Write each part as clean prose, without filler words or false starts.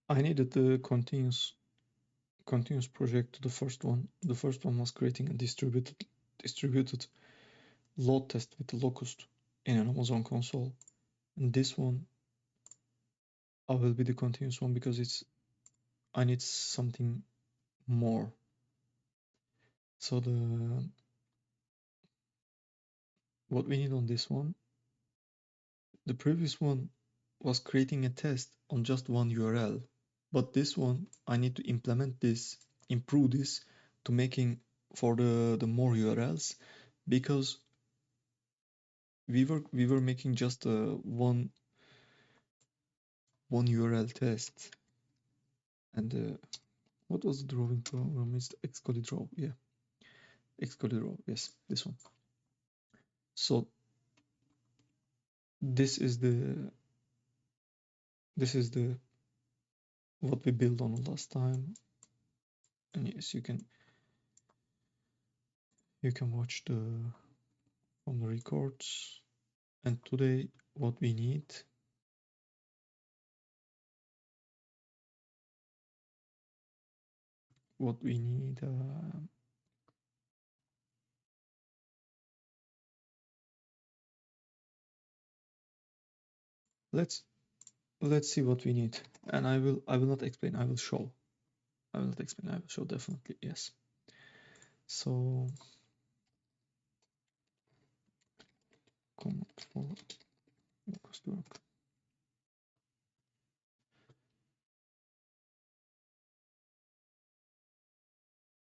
I needed the continuous project to the first one. The first one was creating a distributed load test with the Locust in an Amazon console. And this one I will be the continuous one because I need something more. So what we need on this one, the previous one was creating a test on just one URL. But this one, I need to implement this, improve this to making for the more URLs, because we were making just one URL test. And what was the drawing program? It's Xcode Draw, yeah. Xcode Draw, yes, this one. So this is the what we built on last time. And yes, you can watch from the records. And today what we need, let's see what we need. And I will not explain, I will show. I will not explain, I will show, definitely, yes. So command for Locust work.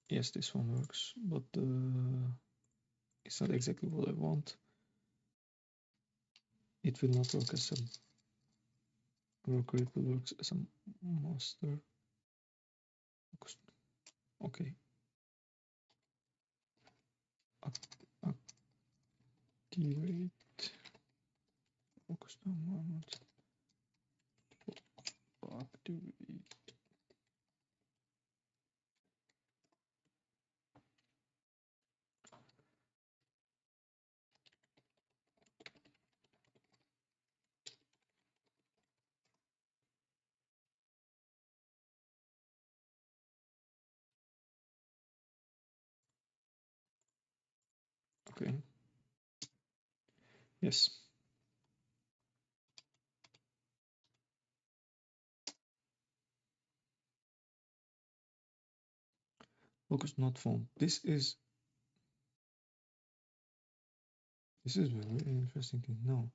Yes, this one works, but it's not exactly what I want. It will not work as a worker, it will work as a master. Okay. Activate Locust environment. Activate. Okay. Yes. Locust not found. This is a very interesting thing. No.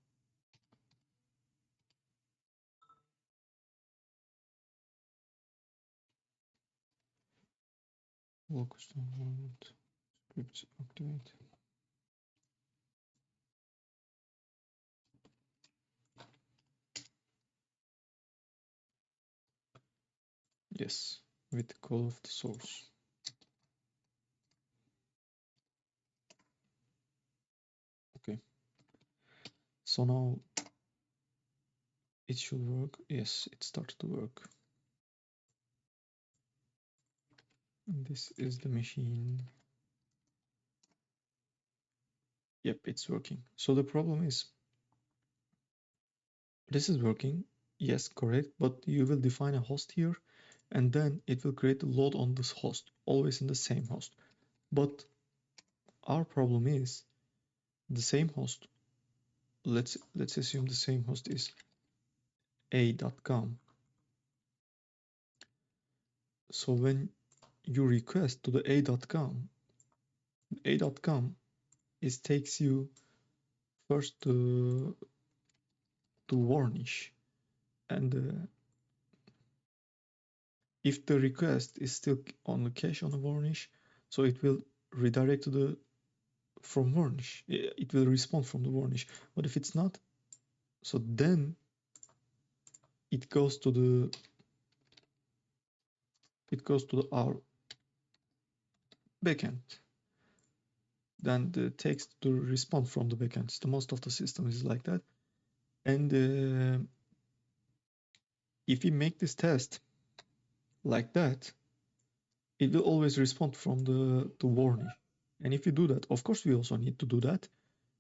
Locust environment. Scripts activate. Yes, with the call of the source. Okay. So now it should work. Yes, it started to work. And this is the machine. Yep, it's working. So the problem is, this is working. Yes, correct. But you will define a host here, and then it will create a load on this host, always in the same host. But our problem is the same host. Let's assume the same host is a.com. So when you request to the a.com, it takes you first to Varnish, and if the request is still on the cache on the Varnish, so it will redirect to from Varnish. It will respond from the Varnish. But if it's not, so then it goes to our backend. Then it takes the response from the backend. So most of the system is like that. And if we make this test like that, it will always respond from the Varnish. And if you do that, of course we also need to do that,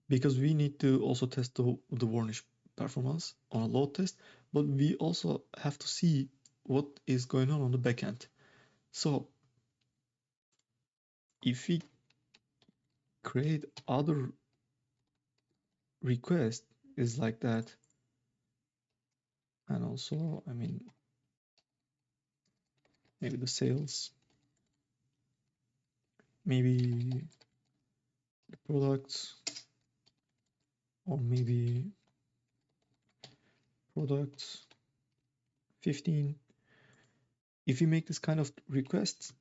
because we need to also test the Varnish performance on a load test, but we also have to see what is going on the backend. So if we create other request is like that, and also I mean maybe the sales, maybe the products, or maybe products 15. If you make this kind of requests,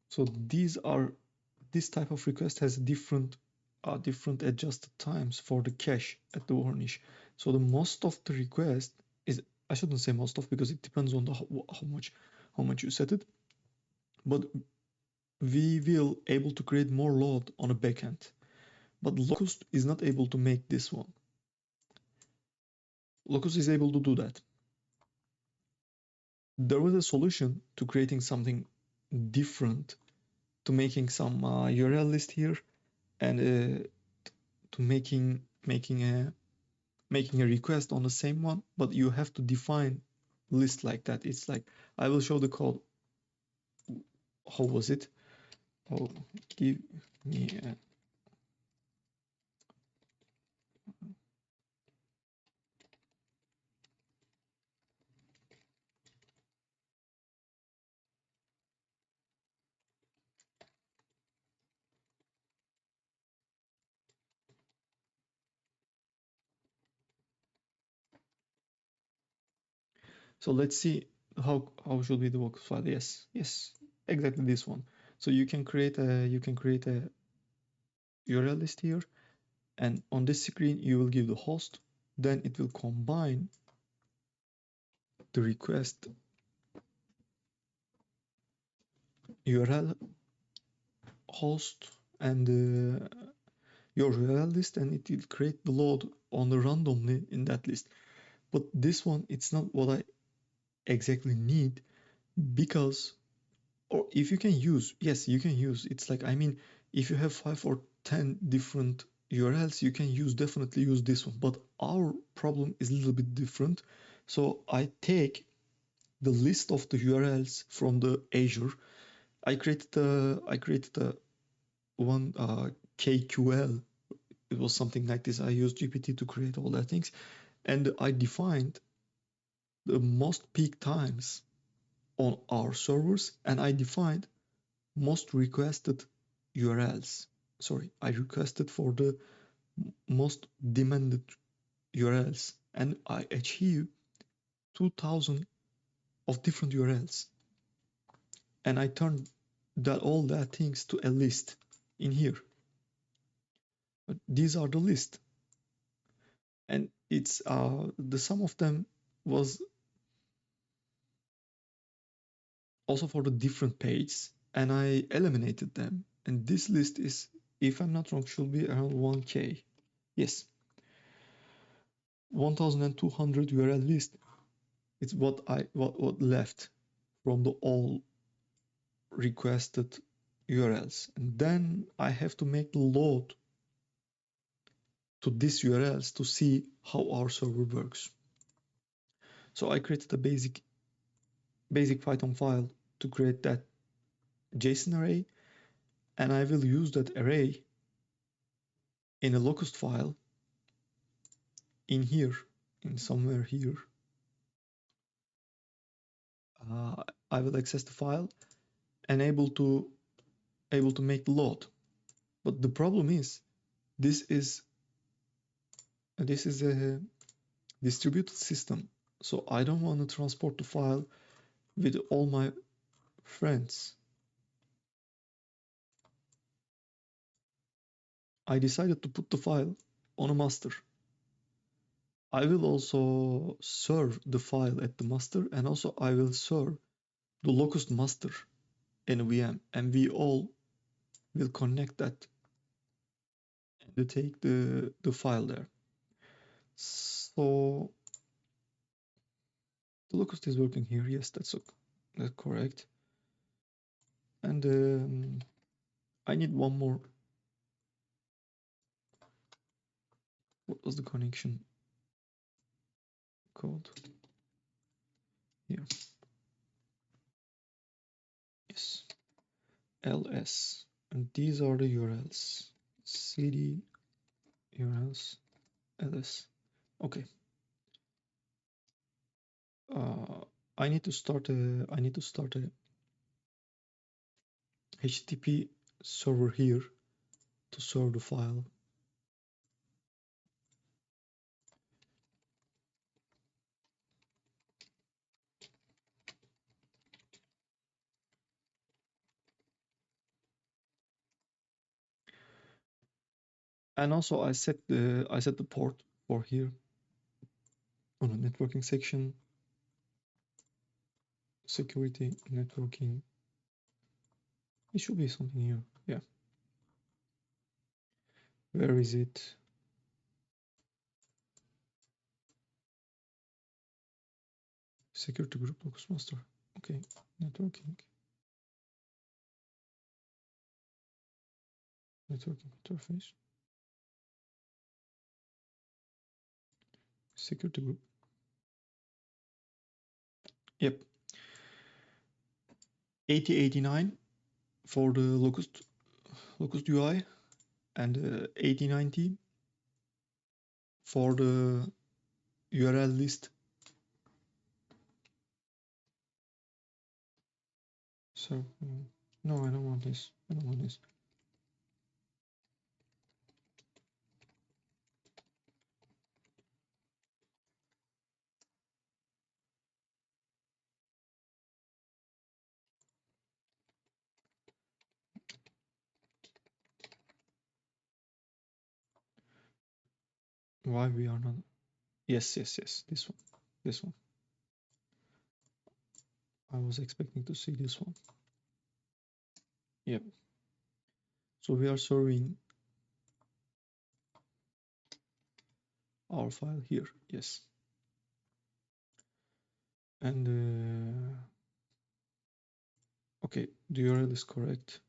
so this type of request has different adjusted times for the cache at the varnish. So the most of the request is, I shouldn't say most of because it depends on the how much you set it, but we will able to create more load on a backend. But Locust is not able to make this one. Locust is able to do that. There was a solution to creating something different, to making some URL list here, and to making a request on the same one, but you have to define list like that. It's like, I will show the code. How was it? Oh, give me a, so let's see how should be the work file. Yes, exactly this one. So you can create a URL list here, and on this screen you will give the host, then it will combine the request URL host and your URL list, and it will create the load on the randomly in that list. But this one, it's not what I exactly need, because, or if you can use, yes, you can use, it's like, I mean, if you have 5 or 10 different URLs, you can definitely use this one, but our problem is a little bit different. So I take the list of the URLs from the Azure. I created a one KQL. It was something like this. I used GPT to create all that things, and I defined the most peak times on our servers, and I defined most requested URLs. Sorry, I requested for the most demanded URLs, and I achieved 2000 of different URLs, and I turned all that things to a list in here. But these are the list, and it's the sum of them was also for the different pages, and I eliminated them, and this list is, if I'm not wrong, should be around 1k. Yes, 1200 URL list. It's what left from the all requested URLs, and then I have to make the load to these URLs to see how our server works. So I created a basic Python file to create that JSON array, and I will use that array in a Locust file in here, in somewhere here. I will access the file and able to make the load. But the problem is, this is a distributed system, so I don't want to transport the file with all my friends. I decided to put the file on a master. I will also serve the file at the master, and also I will serve the Locust master in a VM, and we all will connect that and take the file there. So the Locust is working here. Yes, that's correct. And I need one more. What was the connection code? Here. ls, and these are the URLs: cd URLs ls. Okay. I need to start a HTTP server here to serve the file. And also I set the port for here on the networking section. Security, networking. It should be something here. Yeah. Where is it? Security group Locust master. Okay. Networking. Networking interface. Security group. Yep. 8089 for the Locust UI, and 8090 for the URL list. So no, I don't want this. I don't want this. Why we are not? Yes. This one. This one. I was expecting to see this one. Yep. So we are serving our file here. Yes. And okay, the URL is correct.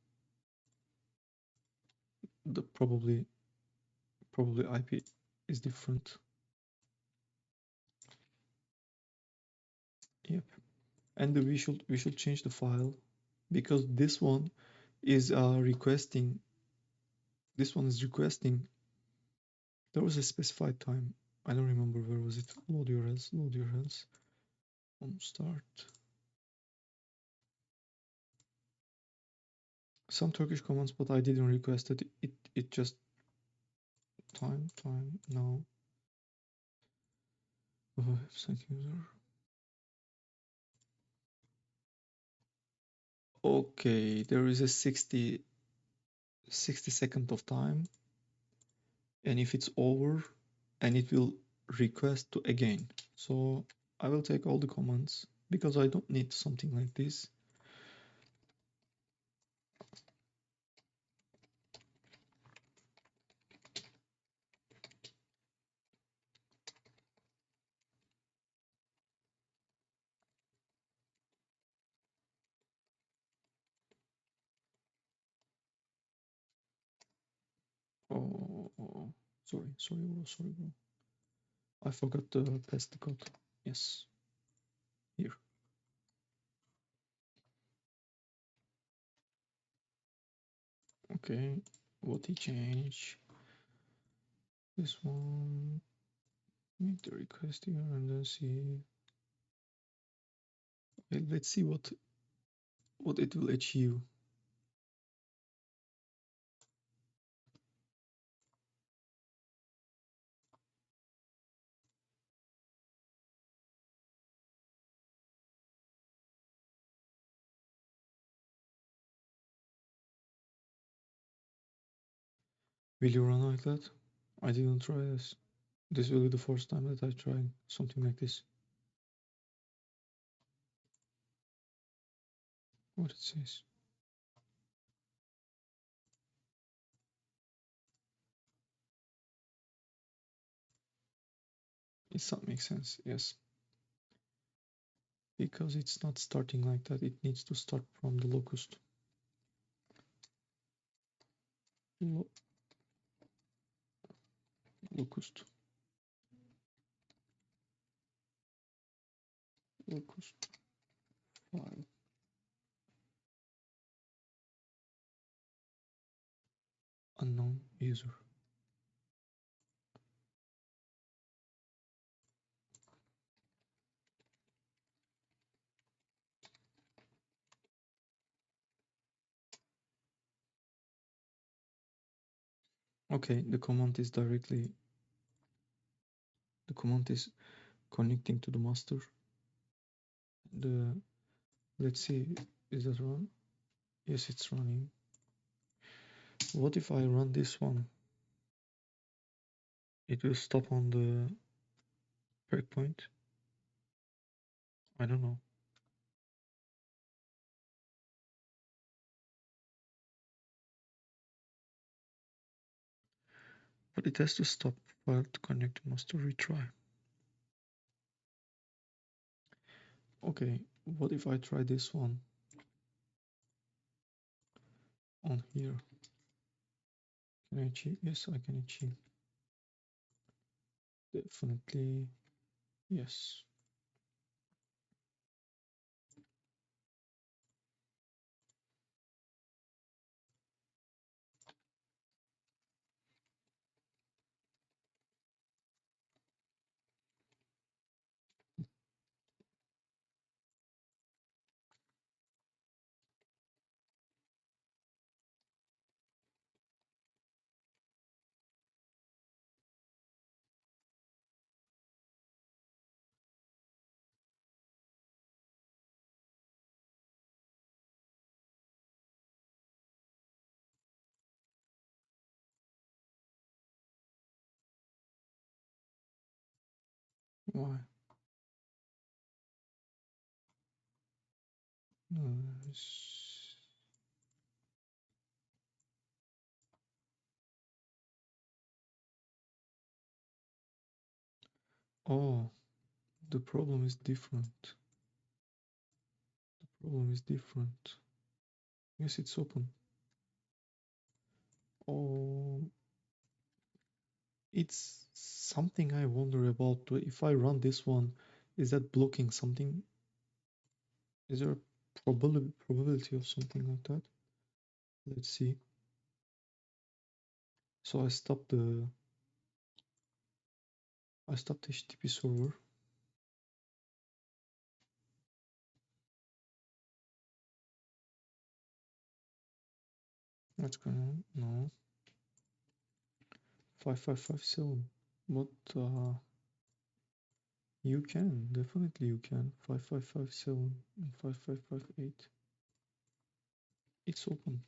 The probably IP is different. Yep. And we should change the file, because this one is requesting. This one is requesting. There was a specified time. I don't remember where was it. Load URLs. Load URLs. Start. Some Turkish commands, but I didn't request it. It just time now. Website user. Okay, there is a 60 second of time, and if it's over, and it will request to again. So I will take all the commands because I don't need something like this. Oh, sorry bro. I forgot to paste the code. Yes, here. Okay, what he change? This one. Make the request here and then see. Okay, let's see what it will achieve. Will you run like that? I didn't try this. This will be the first time that I try something like this. What it says. It's not make sense, yes. Because it's not starting like that, it needs to start from the locust. Locust file. unknown user. Okay, the command is connecting to the master. Let's see, is that run? Yes, it's running. What if I run this one? It will stop on the breakpoint. I don't know. But it has to stop while to connect master retry. Okay, what if I try this one on here? Can I achieve? Yes, I can achieve. Definitely, yes. Why? Nice. Oh, the problem is different. The problem is different. Yes, it's open. Oh, it's something I wonder about. If I run this one, is that blocking something? Is there a probability of something like that? Let's see. So I stopped HTTP server. What's going on? No. 5557. But you can, definitely you can. 5557 and 5558. It's open.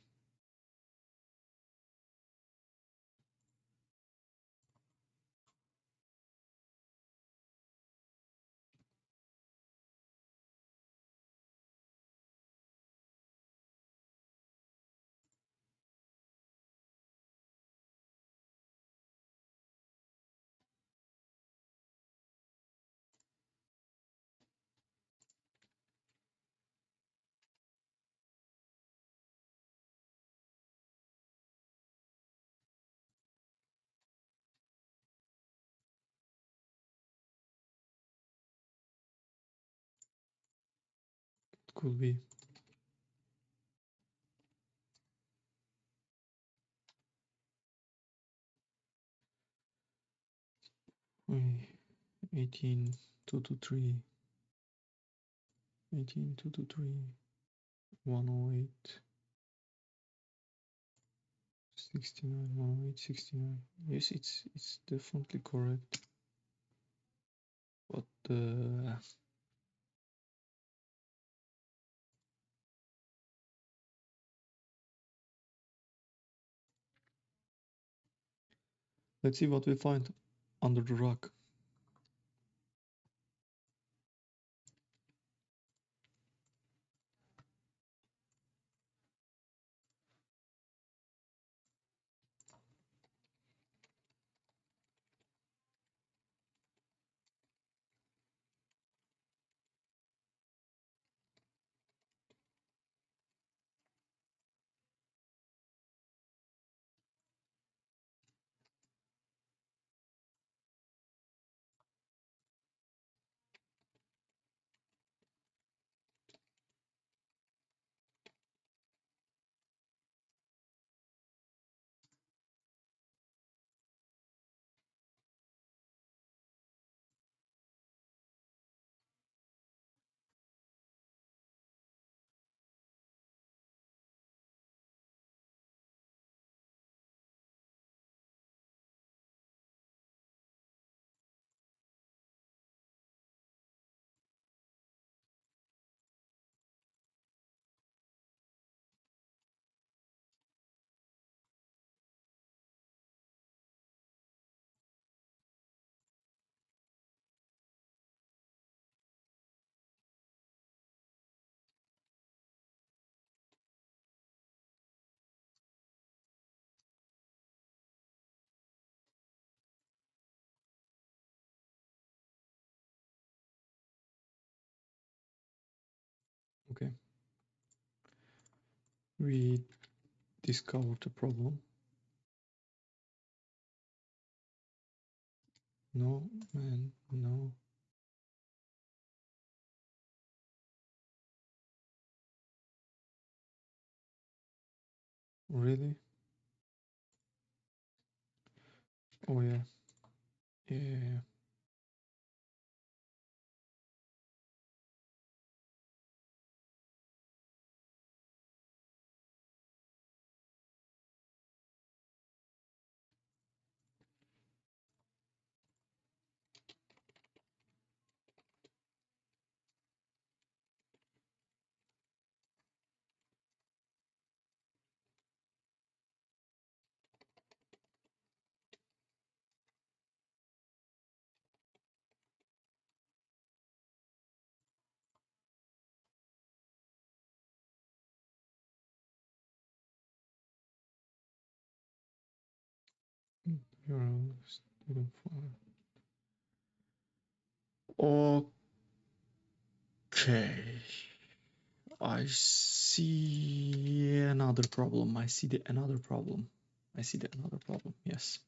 It could be. Wait, 18223, 18223, 108, 69, 108, 69. Yes, it's definitely correct. But let's see what we find under the rock. we discovered the problem. No, man, no. Really? Oh yeah. Yeah. You're student file. Okay. I see another problem. I see the another problem. Yes.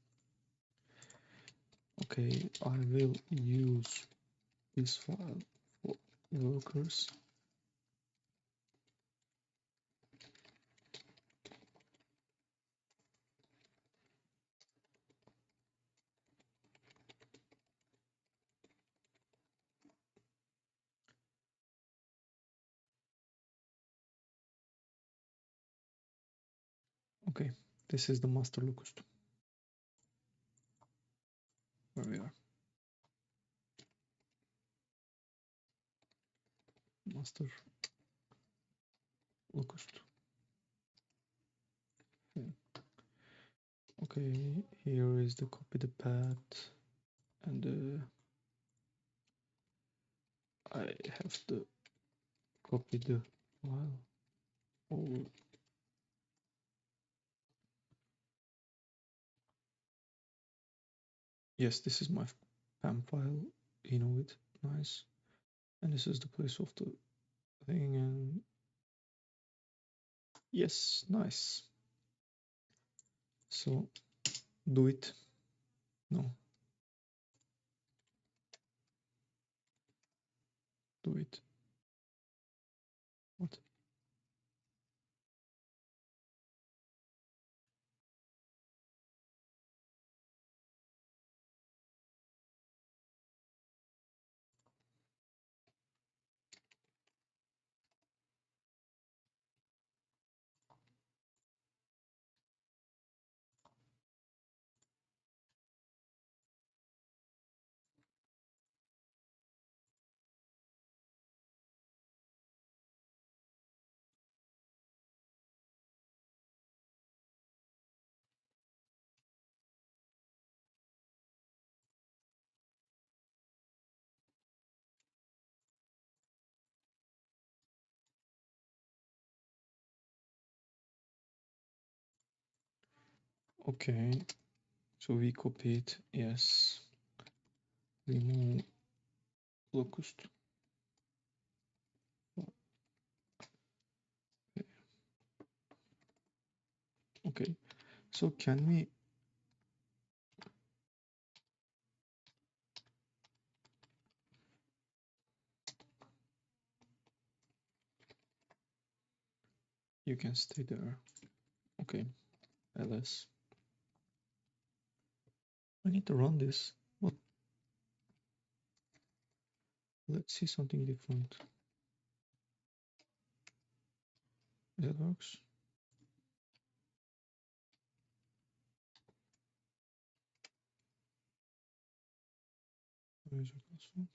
Okay, I will use this file for workers. Okay, this is the master locust. Where we are. Master locust. Okay, here is the copy the path, and I have to copy the file. Oh, yes, this is my PAM file. You know it, nice. And this is the place of the thing, and yes, nice. So do it. No, do it. What? Okay, so we copied, yes. Remove locust. Okay, so can we you can stay there. Okay, ls. I need to run this. What? Let's see something different. That works. User password.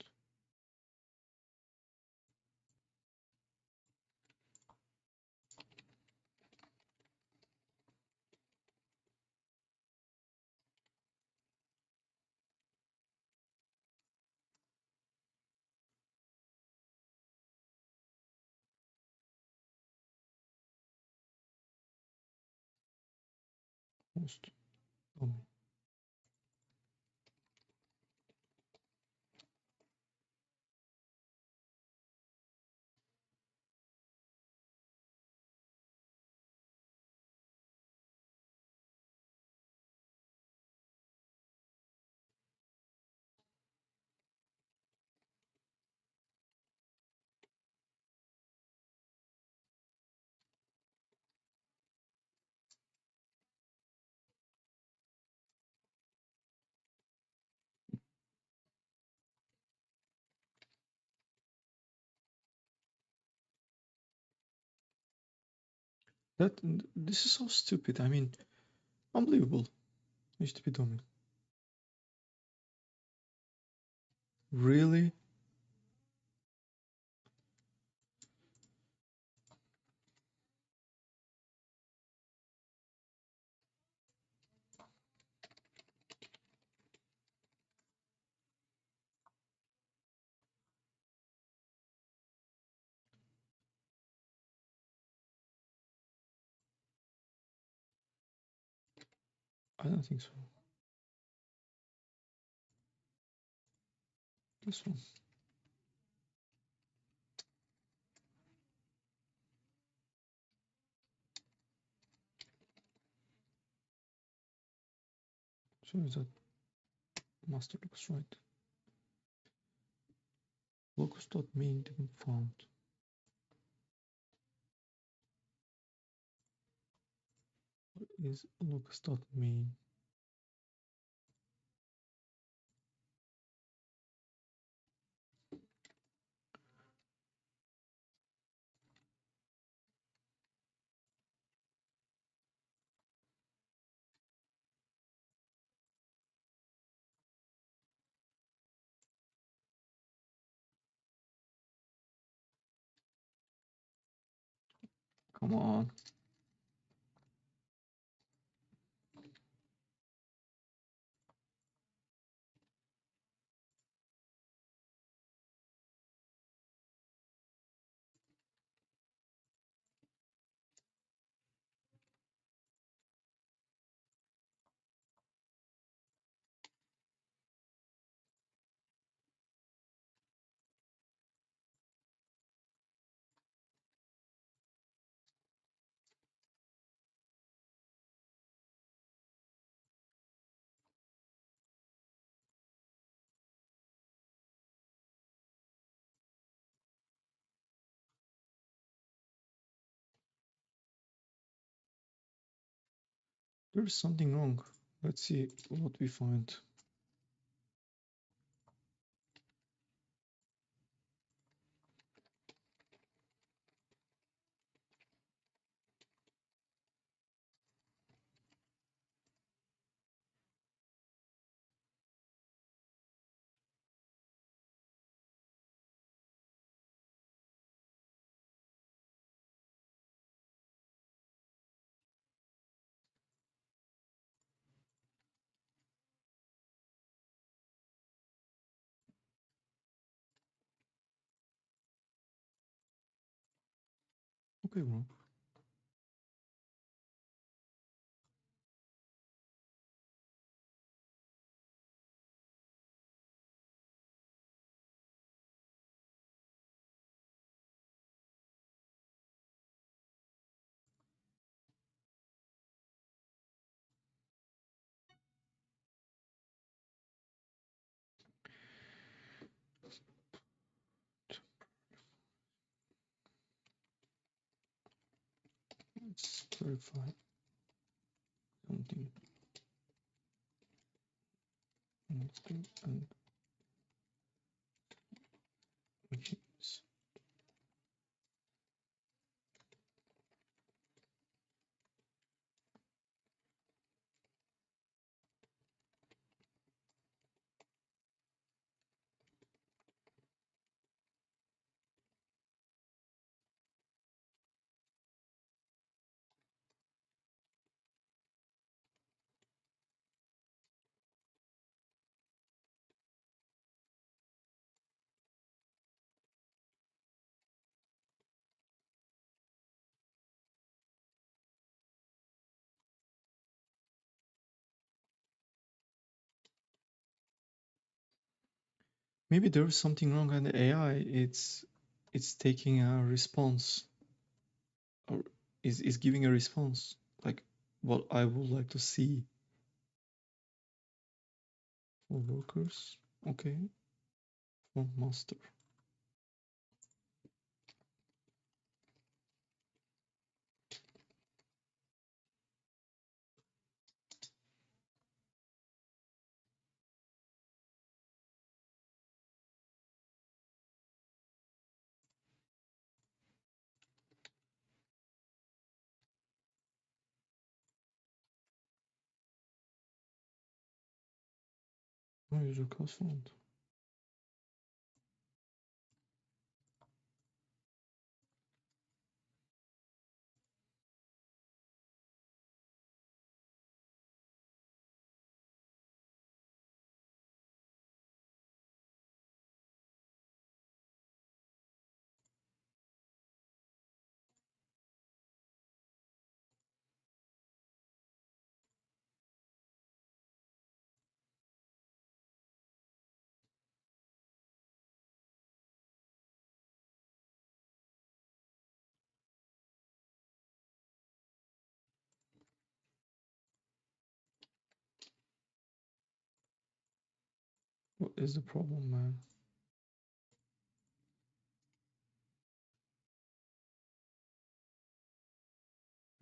Host. This is so stupid. I mean, unbelievable. HTTP domain. Really? I don't think so. This one. So is that master looks right? Locust.main didn't found. What is locust.main? Come on. There's something wrong. Let's see what we find. Okay, bro. Let's clarify something. Let's go and machines. Maybe there is something wrong on the AI. It's taking a response, or is giving a response like what I would like to see for workers. Okay, for master. No user class font. What is the problem, man?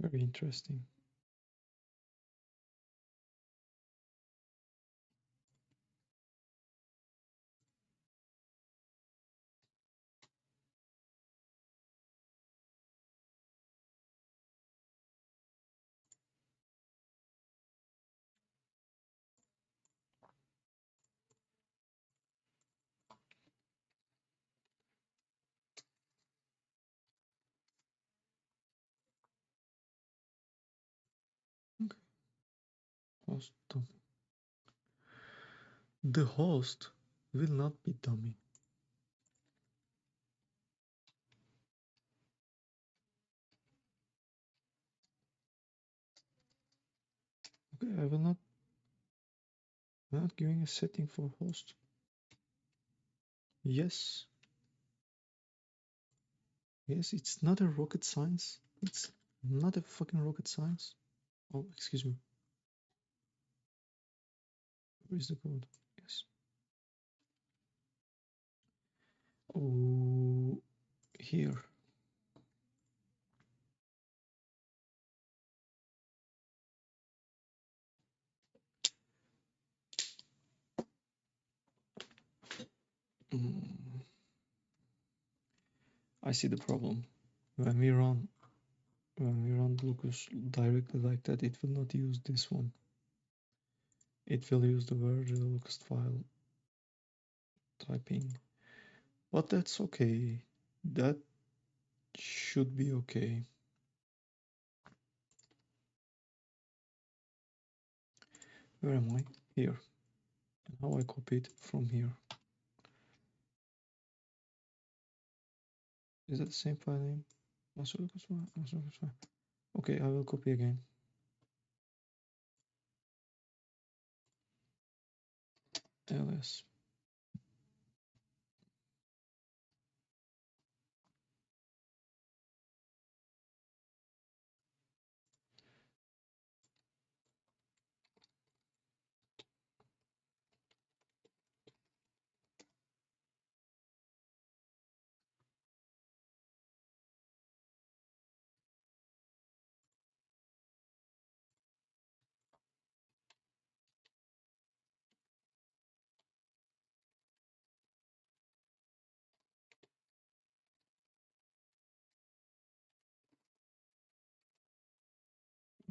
Very interesting. Okay. Host dummy. The host will not be dummy. Okay, I'm not giving a setting for host. Yes. Yes, it's not a rocket science. It's not a fucking rocket science. Oh, excuse me. Where is the code? Yes. Oh, here. Mm, I see the problem. When we run Locust directly like that, it will not use this one. It will use the virtual Locust file typing. But that's okay. That should be okay. Where am I? Here. And how I copy it from here. Is that the same file name? Master Locust file? Master Locust file. Okay, I will copy again. ls.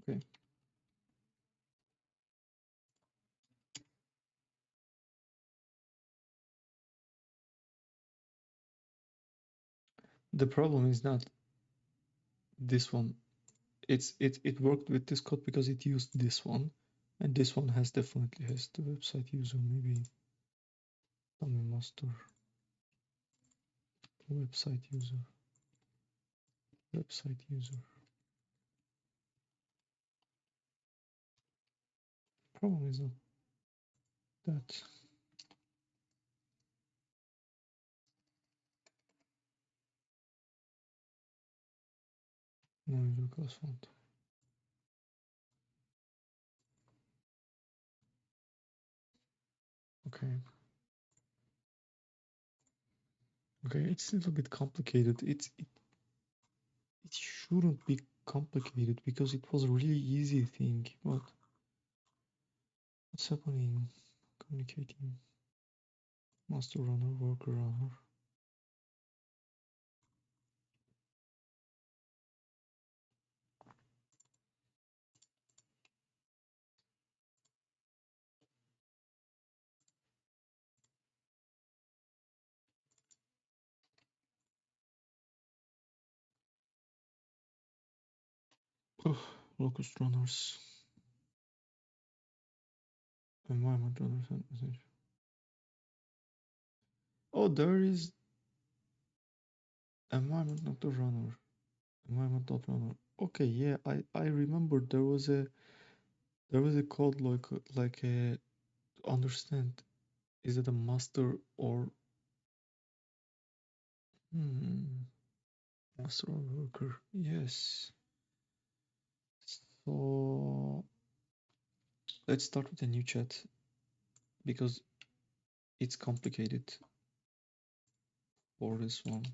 Okay. The problem is not this one. It worked with this code because it used this one, and this one definitely has the website user. Maybe dummy master website user. Problem is not that. No user class font. Okay. Okay, it's a little bit complicated. It shouldn't be complicated because it was a really easy thing. What's happening? Communicating. Master runner, worker runner. Locust runners, environment runners, and essential. Oh, there is environment not the runner. Environment not runner. Okay, yeah, I remember there was a code like a to understand. Is it a master or hmm, master or worker? Yes. So let's start with a new chat because it's complicated for this one.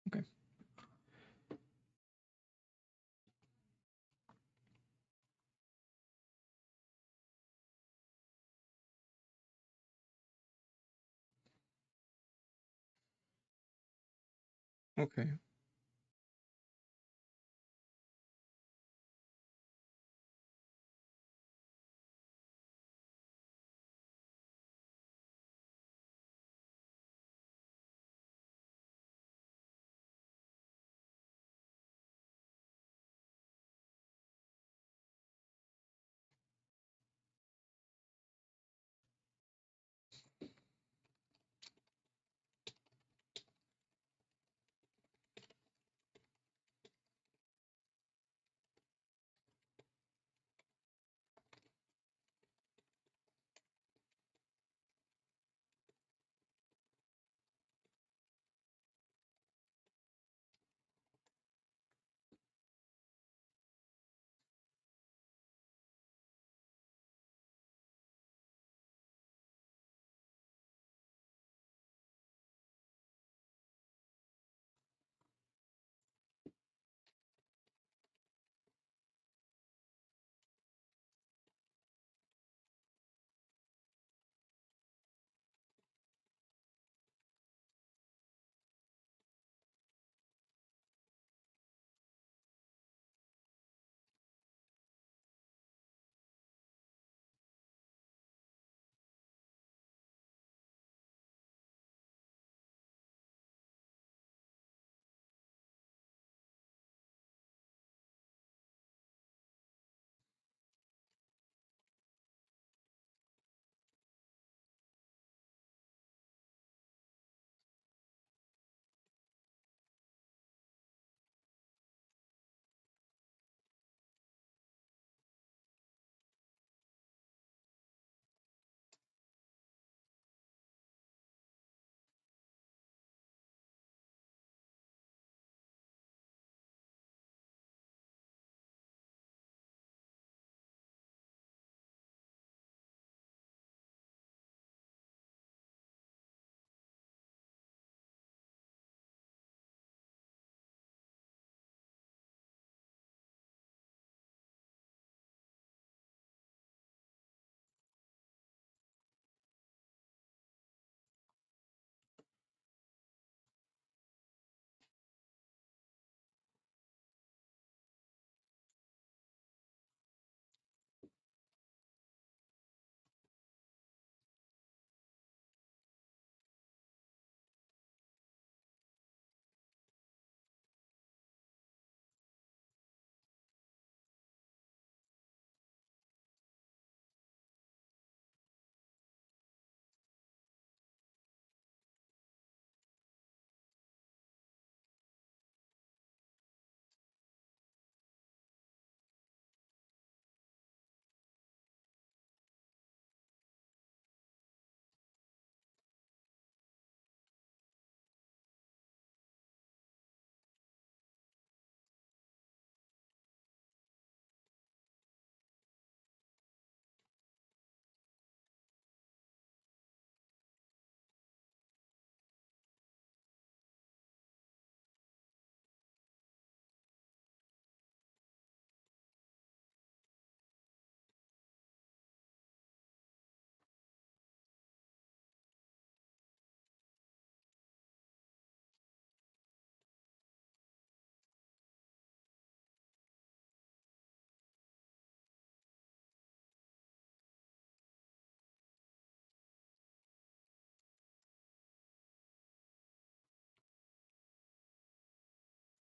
Okay. Okay.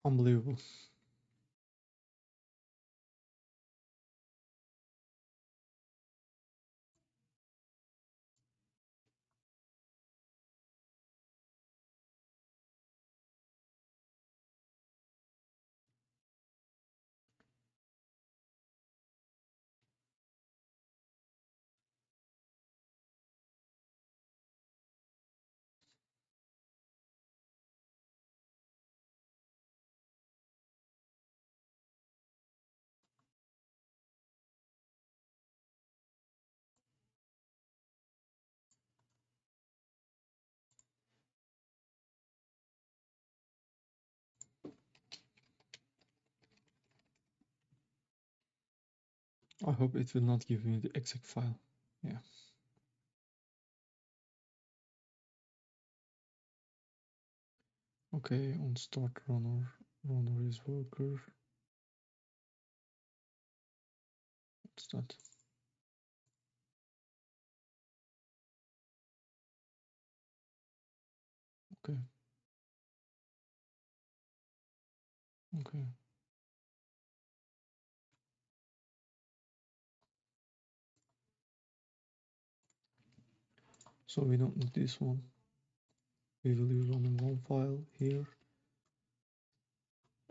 Unbelievable. I hope it will not give me the exact file. Yeah. Okay, on start runner. Runner is worker. What's that? Okay. Okay. So we don't need this one. We will use only one file here,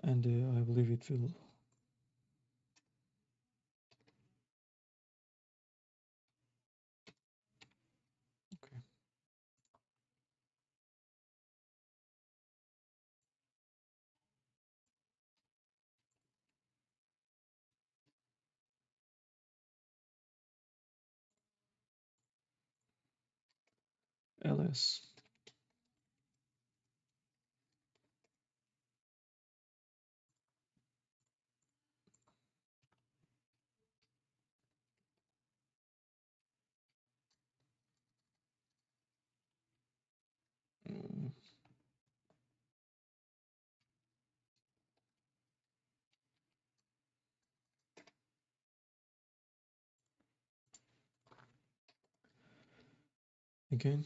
and I believe it will. Okay. ls. Mm, Again.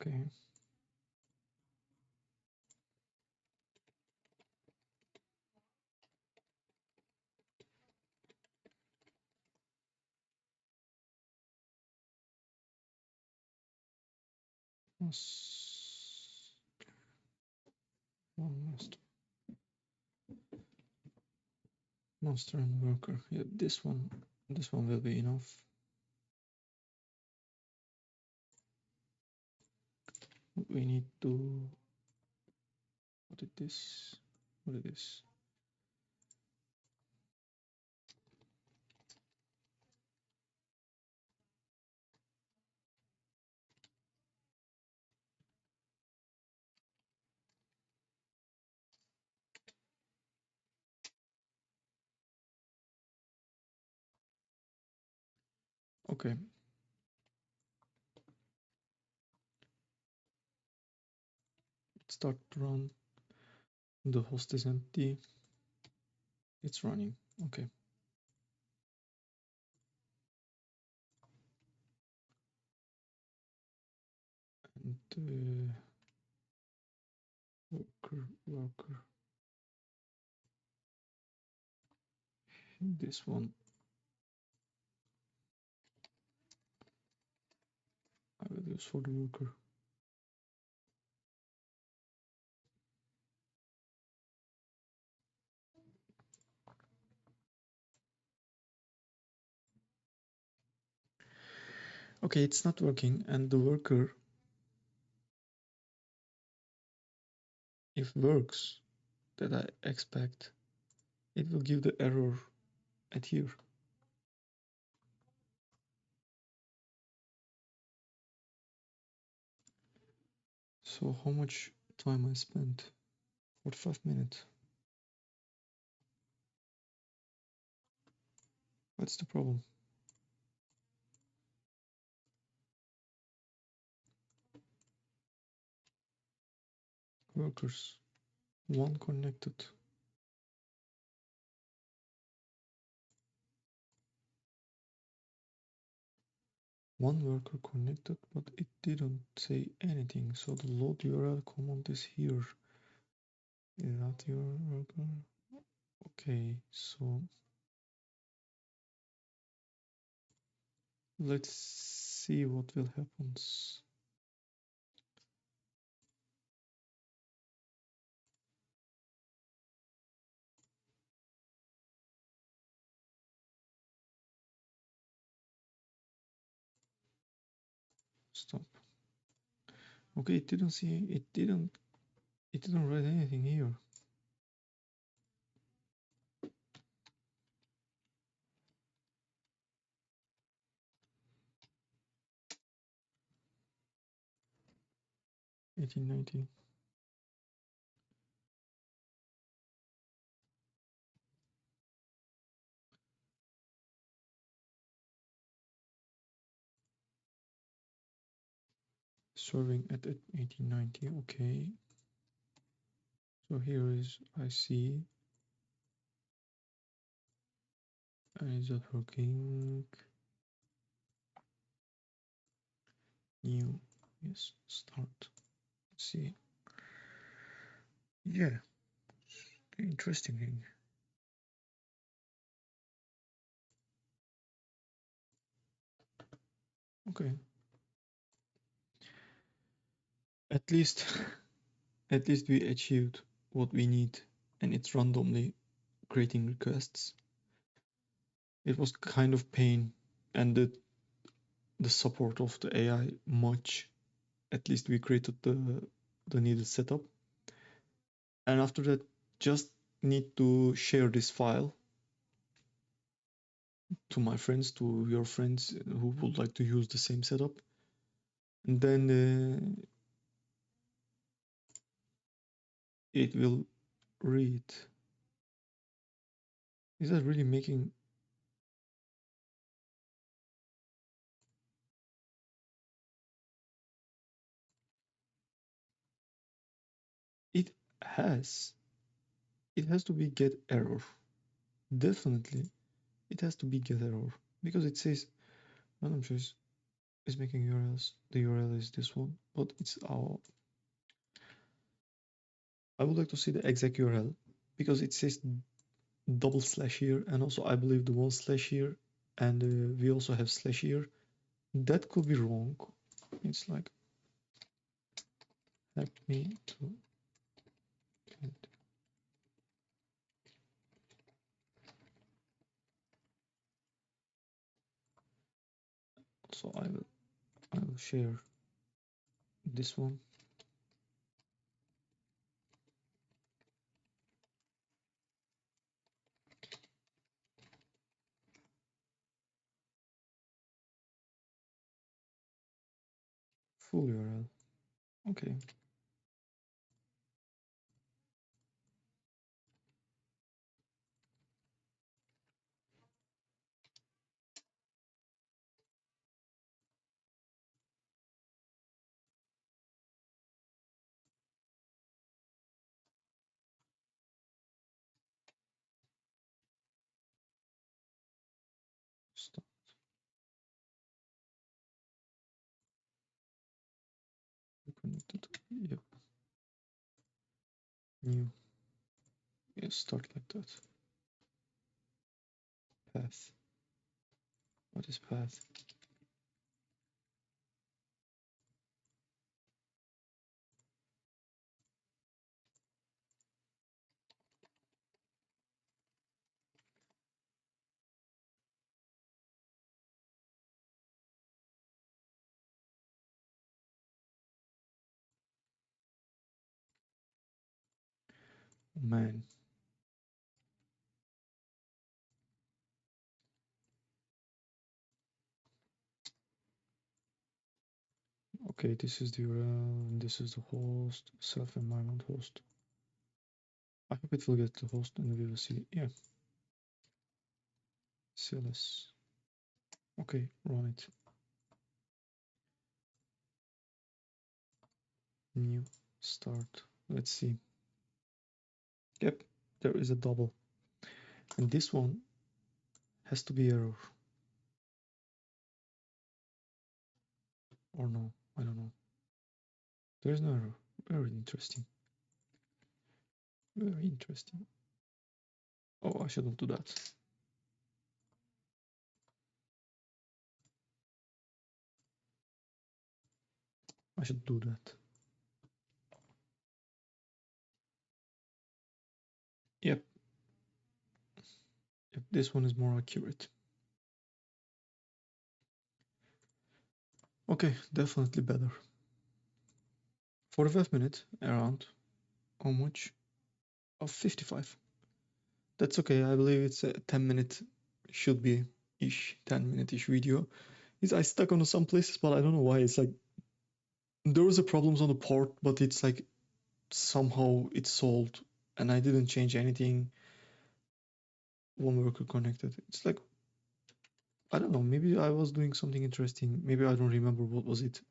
Okay. Master. Master and worker. Yeah, this one will be enough. We need to. What is this? What is this? Okay. Start to run. The host is empty. It's running. Okay. And worker. This one I will use for the worker. Okay, it's not working, and the worker, if works that I expect, it will give the error at here. So how much time I spent? 45 minutes. What's the problem? Workers. One connected. One worker connected, but it didn't say anything. So the load URL command is here. Is that your worker? Okay, so let's see what will happen. Stop. Okay, it didn't see, it didn't write anything here. $18.90. Serving at $18.90. Okay. So here is, I see. And is that working? New. Yes. Start. Let's see. Yeah. Interesting thing. Okay. At least at least we achieved what we need, and it's randomly creating requests. It was kind of pain, and the support of the AI much. At least we created the needed setup, and after that just need to share this file to my friends, to your friends who would like to use the same setup, and then it will read. Is that really making? It has. It has to be get error. Definitely, it has to be get error because it says random choice is making URLs. The URL is this one, but it's our. I would like to see the exact URL because it says double slash here, and also I believe the one slash here, and we also have slash here. That could be wrong. It's like help me to cant. So I will share this one. Full URL. Okay. Start. Connected. Yep. New. Yes, start like that. Path. What is path? Man. Okay, this is the URL and this is the host, self-environment host. I hope it will get the host and we will see. Yeah. CLS. Okay, run it. New start. Let's see. Yep, there is a double. And this one has to be error. Or no, I don't know. There is no error. Very interesting. Very interesting. Oh, I shouldn't do that. I should do that. Yep. Yep, this one is more accurate. Okay, definitely better. 45 minutes around. How much? Of 55. That's okay. I believe it's a 10-minute, should be ish, 10-minute-ish video. I stuck on some places, but I don't know why. It's like there was a problems on the port, but it's like somehow it's solved, and I didn't change anything. One worker connected. It's like I don't know. Maybe I was doing something interesting. Maybe I don't remember what was it.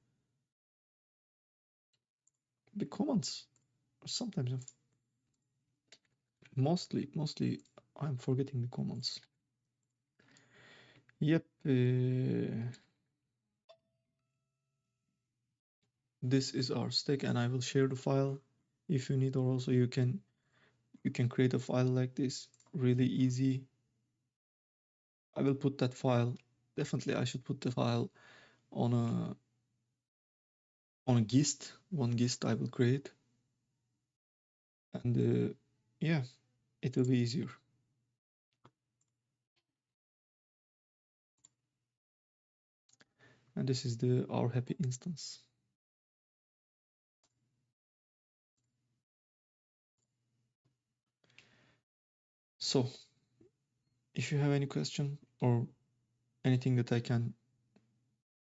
The commands. Sometimes, mostly, I'm forgetting the commands. Yep. This is our stack, and I will share the file if you need, or also you can create a file like this really easy. I will put that file. Definitely, I should put the file on a gist. One gist I will create, and yeah, it will be easier. And this is the our happy instance. So, if you have any question or anything that I can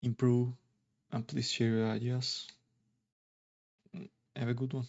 improve, and please share your ideas. Have a good one.